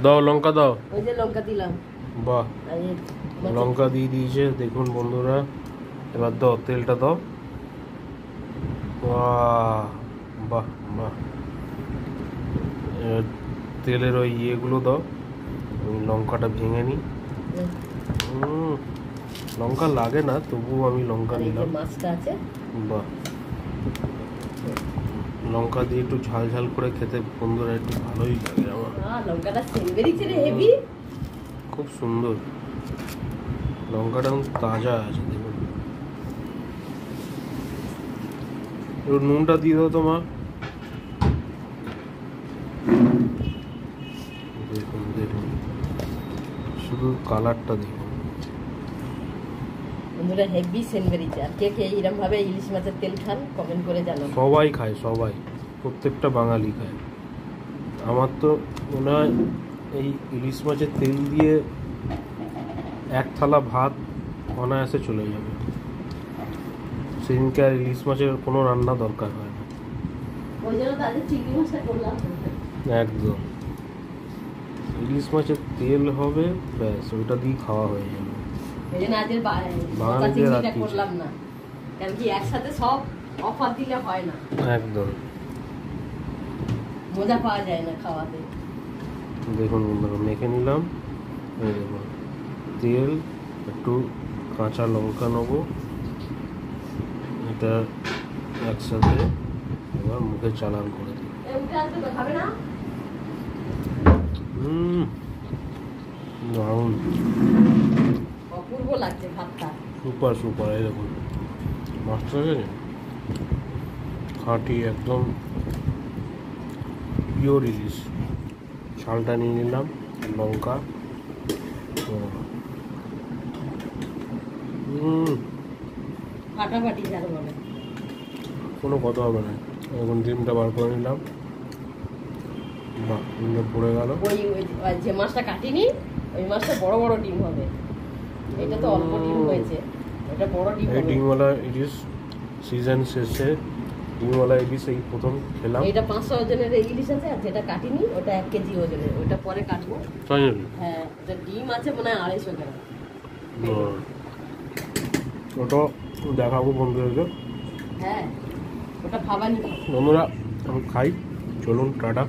দাও লঙ্কা দাও। ওই যে লঙ্কা দিলাম। বাহ, লঙ্কা দিয়ে দিয়েছে দেখুন বন্ধুরা। এবার দাও তেলটা দাও। বাহ বাহ বাহ, তেলের ওই ইয়েগুলো দাও। আমি লঙ্কাটা ভেঙে নিই। লঙ্কা লাগে না, তবুও আমি লঙ্কা নিলাম। মাছটা আছে। বাহ, লঙ্কা দিয়ে একটু ঝাল ঝাল করে খেতে বন্ধুরা একটু ভালোই লাগে আমার। লঙ্কাটা বেরিয়েছে রে, হেভি, খুব সুন্দর। লঙ্কাটা তাজা আছে দেখুন। একটু নুনটা দিয়ে দাও তোমার। দেখুন দেখুন, শুধু কালারটা দেখুন বন্ধুরা, হেভি সেন্ট বেরিয়েছে। আর কে কে এরকম ভাবে ইলিশ মাছের তেল খান কমেন্ট করে জানান। সবাই খায়, সবাই, প্রত্যেকটা বাঙালি খায়। আমার তো মনে হয় এই ইলিশ মাছের তেল দিয়ে এক থালা ভাত অনায়াসে চলে যাবে। সেদিনকে আর ইলিশ মাছের কোনো রান্না দরকার হয় না। ওই জন্য তাদের চিংড়ি মাছটা করলাম। একদম, ইলিশ মাছের তেল হবে ব্যাস, ওইটা দিয়ে খাওয়া হয়ে যাবে। এই জন্য আজকে বাঙালিদের আর কি করলাম না, কারণ কি একসাথে সব অফার দিলে হয় না, একদম মজা পাওয়া যায় না খাওয়াতে। দেখুন বন্ধুরা, মেখে নিলাম। এই দেখুন তেল, একটু কাঁচা লঙ্কা নেবো, এটা একসাথে এবার মুখে চালান করে দিই। দারুণ, অপূর্ব লাগছে ভাতটা। Super super. এই দেখুন মাছটা আছে খাঁটি একদম পিওর ইলিশ। শালটা নিয়ে নিলাম, লঙ্কা। ফাটাফাটি যার বলে, কোনো কথা হবে না। এখন ডিমটা বার করে নিলাম। বাহ, ডিমটা পড়ে গেল। ওই যে মাছটা কাটিনি, ওই মাছটা বড় বড় ডিম হবে। এটা তো অল্প ডিম হয়েছে, এটা বড় ডিম হবে। এই ডিমওয়ালা ইলিশ সিজন শেষে ডিমওয়ালা ইলিশ এই প্রথম খেলাম। এটা 500 ওজনের ইলিশ আছে, আর যেটা কাটিনি ওটা 1 কেজি ওজনের, ওটা পরে কাটবো। হ্যাঁ, এটা ডিম আছে মনে হয় 250 গ্রাম। ওটা দেখাবো বন্ধুদেরকে। হ্যাঁ, ওটা ভাবানি। বন্ধুরা আমি খাই, চলুন টাটা।